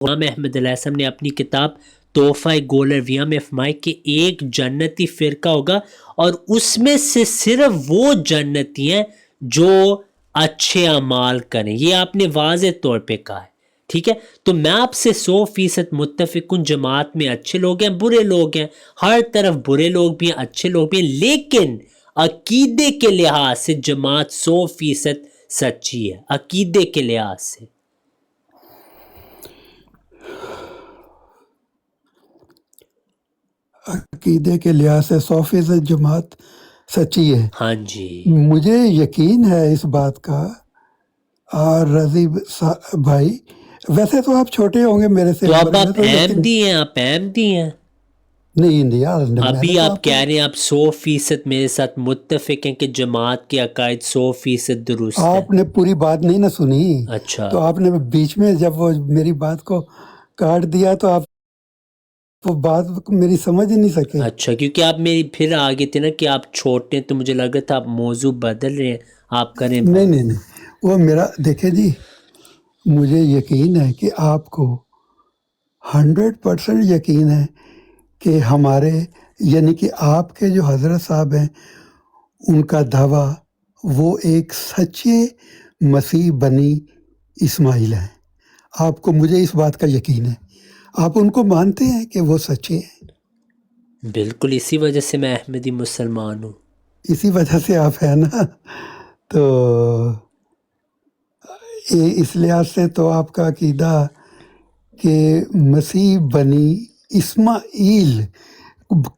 غلام احمد علیہ السلام نے اپنی کتاب تحفہ گول رویہ میں فرمایا کہ ایک جنتی فرقہ ہوگا اور اس میں سے صرف وہ جنتی ہیں جو اچھے اعمال کریں. یہ آپ نے واضح طور پہ کہا ہے. ٹھیک ہے, تو میں آپ سے 100% متفق ہوں. جماعت میں اچھے لوگ ہیں, برے لوگ ہیں, ہر طرف برے لوگ بھی ہیں, اچھے لوگ بھی ہیں, لیکن عقیدے کے لحاظ سے جماعت 100% سچی ہے. عقیدے کے لحاظ سے عقیدے کے لحاظ سے 100% جماعت سچی ہے. ہاں جی, مجھے یقین ہے اس بات کا. اور رضی بھائی ویسے تو آپ چھوٹے ہوں گے میرے سے تو عمر اب میں, آپ تو لیکن احمدی ہیں, آپ احمدی ہیں. نہیں یار, میں نے ابھی تو آپ کہہ رہے ہیں آپ 100% میرے ساتھ متفق ہیں کہ جماعت کے عقائد 100% درست ہیں. آپ نے پوری بات نہیں نہ سنی, اچھا, تو آپ نے بیچ میں جب وہ میری بات کو کاٹ دیا تو آپ وہ بات میری سمجھ ہی نہیں سکے. اچھا, کیونکہ آپ میری پھر آگے تھے نا کہ آپ چھوٹے ہیں, تو مجھے لگا تھا آپ موضوع بدل رہے ہیں. آپ کریں بات. نہیں, وہ میرا دیکھیں جی, مجھے یقین ہے کہ آپ کو 100% یقین ہے کہ ہمارے یعنی کہ آپ کے جو حضرت صاحب ہیں ان کا دعویٰ وہ ایک سچے مسیح بنی اسماعیل ہیں. آپ کو, مجھے اس بات کا یقین ہے, آپ ان کو مانتے ہیں کہ وہ سچے ہیں. بالکل, اسی وجہ سے میں احمدی مسلمان ہوں. اسی وجہ سے آپ ہیں نا. تو اس لحاظ سے تو آپ کا عقیدہ کہ مسیح بنی اسماعیل,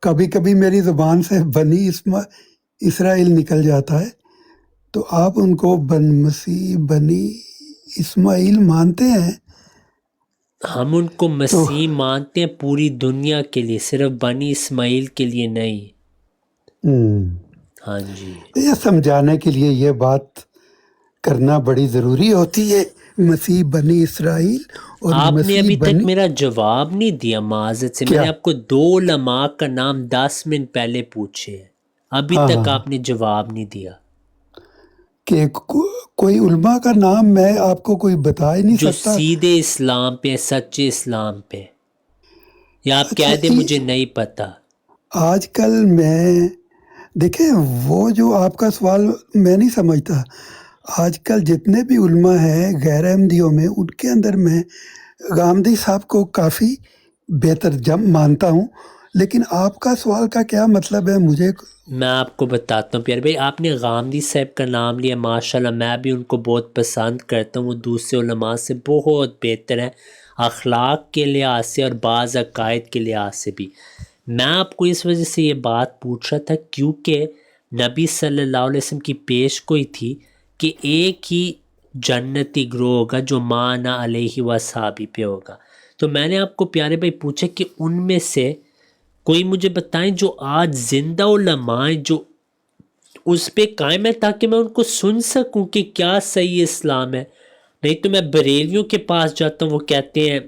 کبھی کبھی میری زبان سے بنی اسرائیل نکل جاتا ہے, تو آپ ان کو مسیح بنی اسماعیل مانتے ہیں. ہم ان کو تو مسیح مانتے ہیں پوری دنیا کے لیے, صرف بنی اسماعیل کے لیے نہیں. ہاں جی, یہ سمجھانے کے لیے یہ بات کرنا بڑی ضروری ہوتی ہے. مسیح بنی اسرائیل اور آپ نے مسیح ابھی تک بنی میرا جواب نہیں دیا معذرت سے. میں کیا. نے آپ کو 2 علماء کا نام 10 منٹ پہلے پوچھے ہیں, ابھی ہاں تک ہاں آپ نے جواب نہیں دیا. کہ کوئی علماء کا نام میں آپ کو کوئی بتا ہی نہیں جو سکتا. سیدھے اسلام پہ, سچے اسلام پہ, یا آپ اچھا, کہہ دیں مجھے نہیں پتا. آج کل میں دیکھیں وہ جو آپ کا سوال میں نہیں سمجھتا. آج کل جتنے بھی علماء ہیں غیر احمدیوں میں, ان کے اندر میں غامدی صاحب کو کافی بہتر مانتا ہوں. لیکن آپ کا سوال کا کیا مطلب ہے مجھے؟ میں آپ کو بتاتا ہوں پیارے بھائی, آپ نے غامدی صاحب کا نام لیا, ماشاءاللہ میں بھی ان کو بہت پسند کرتا ہوں. وہ دوسرے علماء سے بہت بہتر ہیں, اخلاق کے لحاظ سے اور بعض عقائد کے لحاظ سے بھی. میں آپ کو اس وجہ سے یہ بات پوچھ رہا تھا کیونکہ نبی صلی اللہ علیہ وسلم کی پیش گوئی تھی کہ ایک ہی جنتی گروہ ہوگا جو مانا علیہ وصحابی پہ ہوگا. تو میں نے آپ کو پیارے بھائی پوچھا کہ ان میں سے کوئی مجھے بتائیں جو آج زندہ علماء ہیں جو اس پہ قائم ہے, تاکہ میں ان کو سن سکوں کہ کیا صحیح اسلام ہے. نہیں تو میں بریلویوں کے پاس جاتا ہوں, وہ کہتے ہیں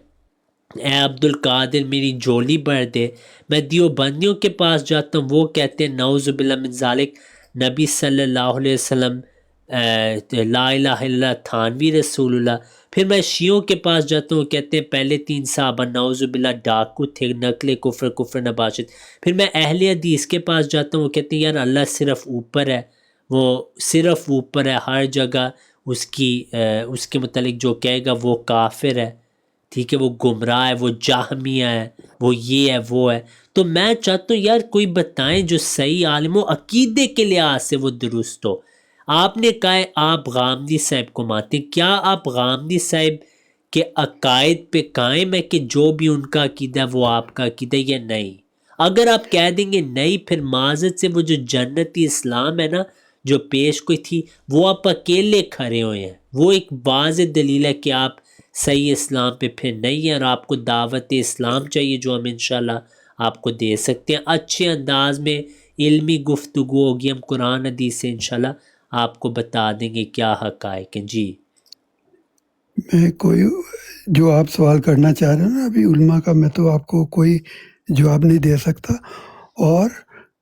اے عبد القادر میری جولی بھر دے. میں دیوبندیوں کے پاس جاتا ہوں, وہ کہتے ہیں نعوذ باللہ من ذالک نبی صلی اللہ علیہ وسلم لا الہ الا اللہ تھانوی رسول اللہ. پھر میں شیعوں کے پاس جاتا ہوں, وہ کہتے ہیں پہلے 3 صحابہ نعوذ باللہ ڈاکو تھے, نقل کفر نباشت. پھر میں اہل حدیث کے پاس جاتا ہوں, وہ کہتے ہیں یار اللہ صرف اوپر ہے, وہ صرف اوپر ہے, ہر جگہ اس کے متعلق جو کہے گا وہ کافر ہے. ٹھیک ہے, وہ گمراہ ہے, وہ جہمیہ ہے, وہ یہ ہے وہ ہے. تو میں چاہتا ہوں یار کوئی بتائیں جو صحیح عالم و عقیدے کے لحاظ سے وہ درست ہو. آپ نے کہا ہے آپ غامدی صاحب کو مانتے ہیں, کیا آپ غامدی صاحب کے عقائد پہ قائم ہے کہ جو بھی ان کا عقیدہ ہے وہ آپ کا عقیدہ یا نہیں؟ اگر آپ کہہ دیں گے نہیں, پھر معذرت سے وہ جو جنتی اسلام ہے نا جو پیش کوئی تھی, وہ آپ اکیلے کھڑے ہوئے ہیں. وہ ایک واضح دلیل ہے کہ آپ صحیح اسلام پہ پھر نہیں ہیں, اور آپ کو دعوت اسلام چاہیے جو ہم انشاءاللہ آپ کو دے سکتے ہیں. اچھے انداز میں علمی گفتگو ہوگی, ہم قرآن حدیث سے انشاءاللہ آپ کو بتا دیں گے کیا حقائق ہیں. جی میں کوئی جو آپ سوال کرنا چاہ رہے ہیں نا ابھی علماء کا, میں تو آپ کو کوئی جواب نہیں دے سکتا. اور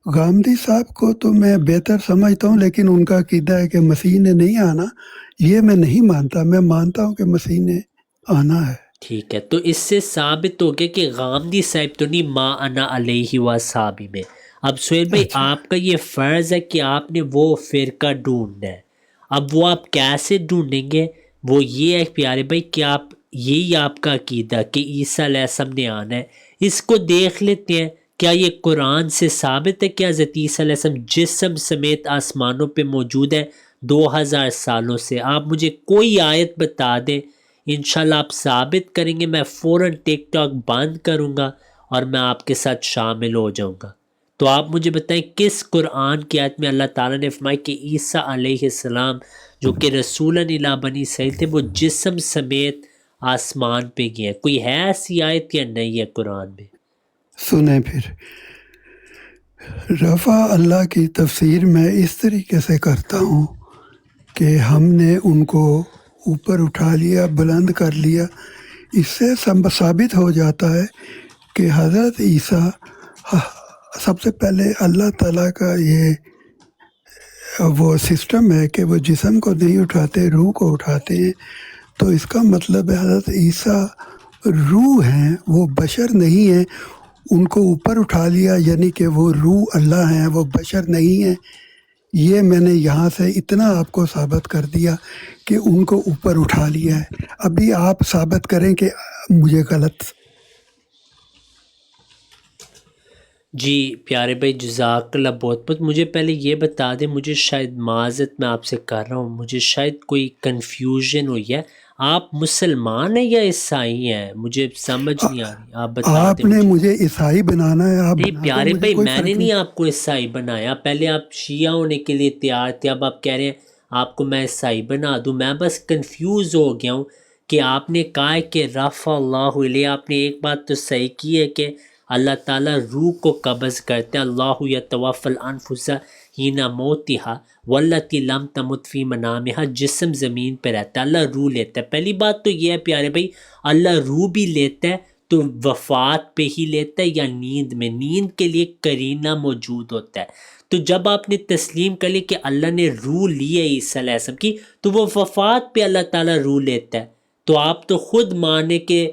غامدی صاحب کو تو میں بہتر سمجھتا ہوں, لیکن ان کا عقیدہ ہے کہ مسیح نے نہیں آنا, یہ میں نہیں مانتا. میں مانتا ہوں کہ مسیح نے آنا ہے. ٹھیک ہے، تو اس سے ثابت ہو گیا کہ غامدی صاحب تو نہیں ما انا علیہ و صحابی میں۔ اب سہیل بھائی اچھا آپ کا یہ فرض ہے کہ آپ نے وہ فرقہ ڈھونڈنا ہے۔ اب وہ آپ کیسے ڈھونڈیں گے؟ وہ یہ ہے پیارے بھائی کہ آپ یہی آپ کا عقیدہ کہ عیسیٰ علیہ السلام نے آنا ہے، اس کو دیکھ لیتے ہیں کیا یہ قرآن سے ثابت ہے کہ حضرت عیسیٰ علیہ السلام جسم سمیت آسمانوں پہ موجود ہے 2000 سالوں سے؟ آپ مجھے کوئی آیت بتا دیں، انشاءاللہ آپ ثابت کریں گے، میں فوراً ٹک ٹاک بند کروں گا اور میں آپ کے ساتھ شامل ہو جاؤں گا۔ تو آپ مجھے بتائیں کس قرآن کی آیت میں اللہ تعالیٰ نے فرمایا کہ عیسیٰ علیہ السلام جو کہ رسول الی بنی اسرائیل تھے وہ جسم سمیت آسمان پہ گئے ہیں؟ کوئی ہے ایسی آیت یا نہیں ہے قرآن میں؟ سنیں پھر، رفع اللہ کی تفسیر میں اس طریقے سے کرتا ہوں کہ ہم نے ان کو اوپر اٹھا لیا، بلند کر لیا۔ اس سے ثابت ہو جاتا ہے کہ حضرت عیسیٰ سب سے پہلے اللہ تعالیٰ کا یہ وہ سسٹم ہے کہ وہ جسم کو نہیں اٹھاتے، روح کو اٹھاتے ہیں۔ تو اس کا مطلب ہے حضرت عیسیٰ روح ہیں، وہ بشر نہیں ہیں۔ ان کو اوپر اٹھا لیا یعنی کہ وہ روح اللہ ہیں، وہ بشر نہیں ہیں۔ یہ میں نے یہاں سے اتنا آپ کو ثابت کر دیا کہ ان کو اوپر اٹھا لیا ہے۔ ابھی آپ ثابت کریں کہ مجھے غلط۔ جی پیارے بھائی جزاک اللہ بہت بہت۔ مجھے پہلے یہ بتا دیں، مجھے شاید معذرت میں آپ سے کر رہا ہوں، مجھے شاید کوئی کنفیوژن ہوئی ہے، آپ مسلمان ہیں یا عیسائی ہیں؟ مجھے سمجھ نہیں آ رہی، آپ بتا آپ دیں نے مجھے۔ مجھے عیسائی بنانا ہے، آپ نہیں بنا دیں، پیارے مجھے بھائی کوئی میں نے فرق نہیں۔ نہیں آپ کو عیسائی بنایا، پہلے آپ شیعہ ہونے کے لیے تیار تھے، اب آپ کہہ رہے ہیں آپ کو میں عیسائی بنا دوں۔ میں بس کنفیوز ہو گیا ہوں کہ آپ نے کہا ہے کہ رفع اللہ علیہ، آپ نے ایک بات تو صحیح کی ہے کہ اللہ تعالیٰ روح کو قبض کرتے ہیں، اللہ یتوفی الانفس حین موتہا واللتی لم تمت فی منامہا، جسم زمین پہ رہتا ہے، اللہ روح لیتا ہے۔ پہلی بات تو یہ ہے پیارے بھائی، اللہ روح بھی لیتا ہے تو وفات پہ ہی لیتا ہے یا نیند میں؟ نیند کے لیے قرینہ موجود ہوتا ہے۔ تو جب آپ نے تسلیم کر لی کہ اللہ نے روح لی ہے عیسیٰ علیہ السلام کی، تو وہ وفات پہ اللہ تعالیٰ روح لیتا ہے، تو آپ تو خود مانے کہ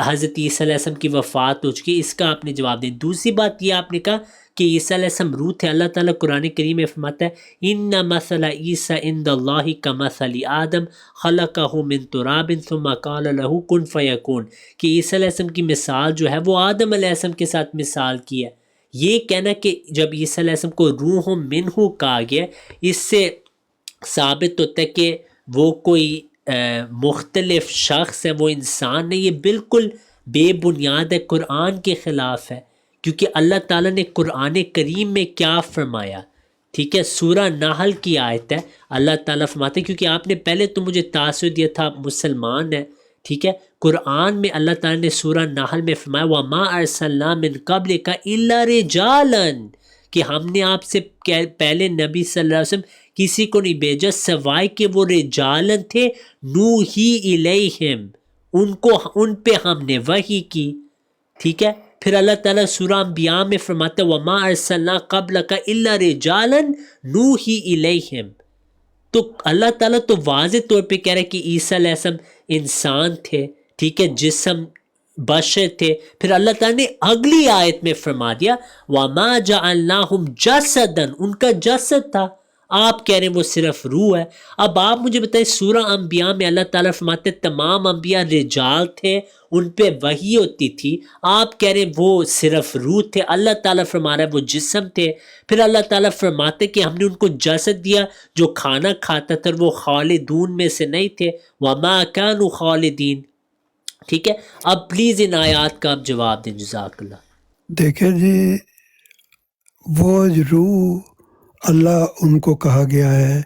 حضرت عیسیٰ علیہ السلام کی وفات ہو چکی، اس کا آپ نے جواب دیا۔ دوسری بات یہ آپ نے کہا کہ عیسیٰ علیہ السلام روح تھے، اللہ تعالیٰ قرآن کریم میں فرماتا ہے ان مثل عیسیٰ عند اللہ کمثل آدم خلقہ من تراب ثم قال له کن فیکون، کہ عیسیٰ علیہ السلام کی مثال جو ہے وہ آدم علیہ السلام کے ساتھ مثال کی ہے۔ یہ کہنا کہ جب عیسیٰ علیہ السلام کو روح منہ کہا گیا، اس سے ثابت ہوتا ہے کہ وہ کوئی مختلف شخص ہے، وہ انسان نہیں، یہ بالکل بے بنیاد ہے، قرآن کے خلاف ہے۔ کیونکہ اللہ تعالیٰ نے قرآن کریم میں کیا فرمایا؟ ٹھیک ہے، سورہ نحل کی آیت ہے، اللہ تعالیٰ فرماتے ہیں، کیونکہ آپ نے پہلے تو مجھے تاثر دیا تھا آپ مسلمان ہیں، ٹھیک ہے، قرآن میں اللہ تعالیٰ نے سورہ نحل میں فرمایا وَمَا أَرْسَلْنَا مِن قَبْلِكَ إِلَّا رِجَالًا، کہ ہم نے آپ سے پہلے نبی صلی اللہ علیہ وسلم کسی کو نہیں بھیجا سوائے کہ وہ رجالن تھے، نوحی الیہم، ان پہ ہم نے وحی کی، ٹھیک ہے۔ پھر اللہ تعالیٰ سورہ انبیاء میں فرماتا ہے وَمَا أَرْسَلْنَا قَبْلَكَ إِلَّا رِجَالًا نُوحِي إِلَيْهِمْ۔ تو اللہ تعالیٰ تو واضح طور پہ کہہ رہا ہے کہ عیسیٰ علیہ السلام انسان تھے، ٹھیک ہے، جسم بشر تھے۔ پھر اللہ تعالیٰ نے اگلی آیت میں فرما دیا وَمَا جَعَلْنَاهُمْ جَسَدًا، ان کا جسد تھا، آپ کہہ رہے ہیں وہ صرف روح ہے۔ اب آپ مجھے بتائیں سورہ انبیاء میں اللہ تعالیٰ فرماتے تمام انبیاء رجال تھے، ان پہ وحی ہوتی تھی، آپ کہہ رہے ہیں وہ صرف روح تھے، اللہ تعالیٰ فرما رہا ہے وہ جسم تھے۔ پھر اللہ تعالیٰ فرماتے کہ ہم نے ان کو جسد دیا جو کھانا کھاتا تھا، وہ خالدون میں سے نہیں تھے، وَمَا كَانُوا خَالِدِينَ، ٹھیک ہے۔ اب پلیز ان آیات کا آپ جواب دیں، جزاک اللہ۔ دیکھیں جی، وہ روح اللہ ان کو کہا گیا ہے،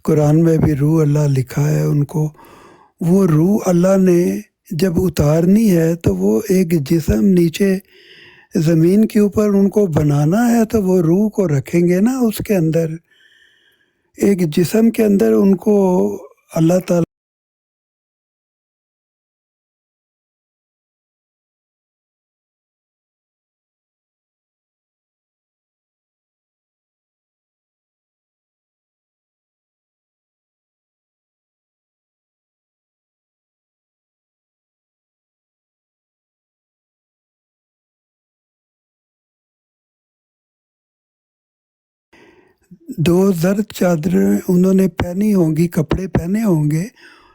قرآن میں بھی روح اللہ لکھا ہے ان کو۔ وہ روح اللہ نے جب اتارنی ہے تو وہ ایک جسم نیچے زمین کے اوپر ان کو بنانا ہے، تو وہ روح کو رکھیں گے نا اس کے اندر، ایک جسم کے اندر ان کو اللہ تعالیٰ دو زرد چادریں انہوں نے پہنی ہوں گی، کپڑے پہنے ہوں گے،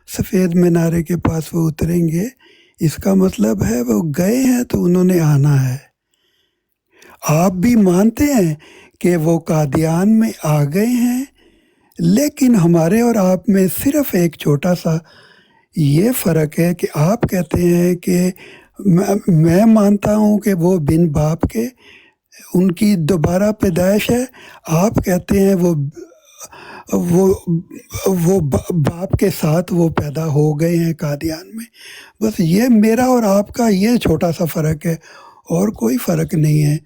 سفید مینارے کے پاس وہ اتریں گے، اس کا مطلب ہے وہ گئے ہیں تو انہوں نے آنا ہے۔ آپ بھی مانتے ہیں کہ وہ قادیان میں آ گئے ہیں، لیکن ہمارے اور آپ میں صرف ایک چھوٹا سا یہ فرق ہے کہ آپ کہتے ہیں کہ میں مانتا ہوں کہ وہ بن باپ کے ان کی دوبارہ پیدائش ہے، آپ کہتے ہیں وہ باپ کے ساتھ وہ پیدا ہو گئے ہیں قادیان میں۔ بس یہ میرا اور آپ کا یہ چھوٹا سا فرق ہے، اور کوئی فرق نہیں ہے۔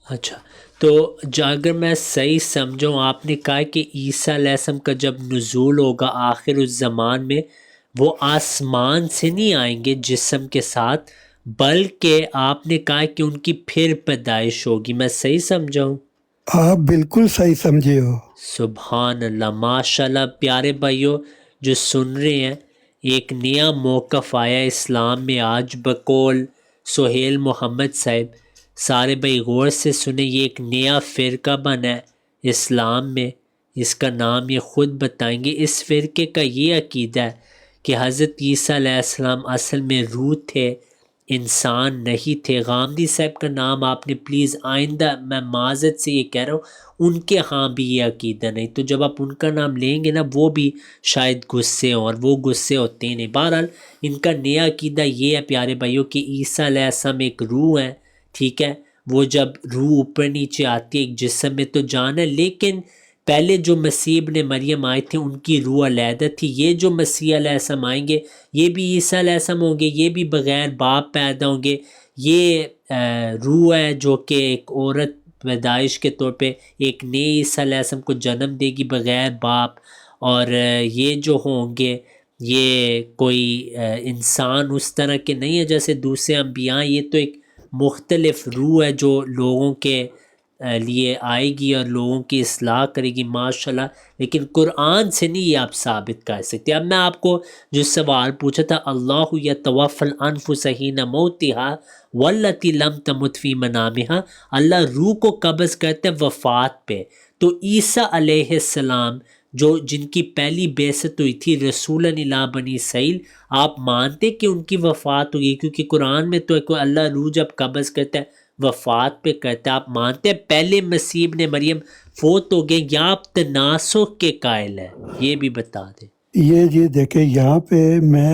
اچھا، تو اگر میں صحیح سمجھوں، آپ نے کہا کہ عیسیٰ علیہ السلام کا جب نزول ہوگا آخر الزمان میں، وہ آسمان سے نہیں آئیں گے جسم کے ساتھ، بلکہ آپ نے کہا کہ ان کی پھر پیدائش ہوگی۔ میں صحیح سمجھا ہوں؟ آپ بالکل صحیح سمجھے ہو۔ سبحان اللہ، ماشاء اللہ۔ پیارے بھائیوں جو سن رہے ہیں، ایک نیا موقف آیا اسلام میں آج بقول سہیل محمد صاحب۔ سارے بھائی غور سے سنیں، یہ ایک نیا فرقہ بنا ہے اسلام میں، اس کا نام یہ خود بتائیں گے۔ اس فرقے کا یہ عقیدہ ہے کہ حضرت عیسیٰ علیہ السلام اصل میں روح تھے، انسان نہیں تھے۔ غامدی صاحب کا نام آپ نے پلیز آئندہ، میں معذرت سے یہ کہہ رہا ہوں، ان کے ہاں بھی یہ عقیدہ نہیں، تو جب آپ ان کا نام لیں گے نا وہ بھی شاید غصے ہوں، اور وہ غصے ہوتے نہیں۔ بہرحال ان کا نیا عقیدہ یہ ہے پیارے بھائیوں کہ عیسیٰ علیہ السلام ایک روح ہے، ٹھیک ہے، وہ جب روح اوپر نیچے آتی ہے ایک جسم میں تو جان ہے، لیکن پہلے جو مسیح ابن مریم آئے تھے ان کی روح علیحدہ تھی۔ یہ جو مسیح علیہ السلام آئیں گے یہ بھی عیسیٰ علیہ السلام ہوں گے، یہ بھی بغیر باپ پیدا ہوں گے۔ یہ روح ہے جو کہ ایک عورت پیدائش کے طور پہ ایک نئے عیسیٰ علیہ السلام کو جنم دے گی بغیر باپ، اور یہ جو ہوں گے یہ کوئی انسان اس طرح کے نہیں ہے جیسے دوسرے انبیاء، یہ تو ایک مختلف روح ہے جو لوگوں کے لیے آئے گی اور لوگوں کی اصلاح کرے گی، ماشاءاللہ۔ لیکن قرآن سے نہیں یہ آپ ثابت کر سکتے۔ اب میں آپ کو جو سوال پوچھا تھا، اللہ یتوفی الانفس حین موتها والتی لم تمت فی منامها، اللہ روح کو قبض کرتے وفات پہ۔ تو عیسیٰ علیہ السلام جن کی پہلی بعثت ہوئی تھی رسولا الی بنی اسرائیل، آپ مانتے کہ ان کی وفات ہوئی؟ کیونکہ قرآن میں تو اللہ روح جب قبض کرتا ہے وفات پہ کرتا ہے۔ آپ مانتے ہیں پہلے مسیح ابن مریم فوت ہو گئے، یا آپ تناسخ کے قائل ہیں؟ یہ بھی بتا دیں۔ یہ جی دیکھیں، یہاں پہ میں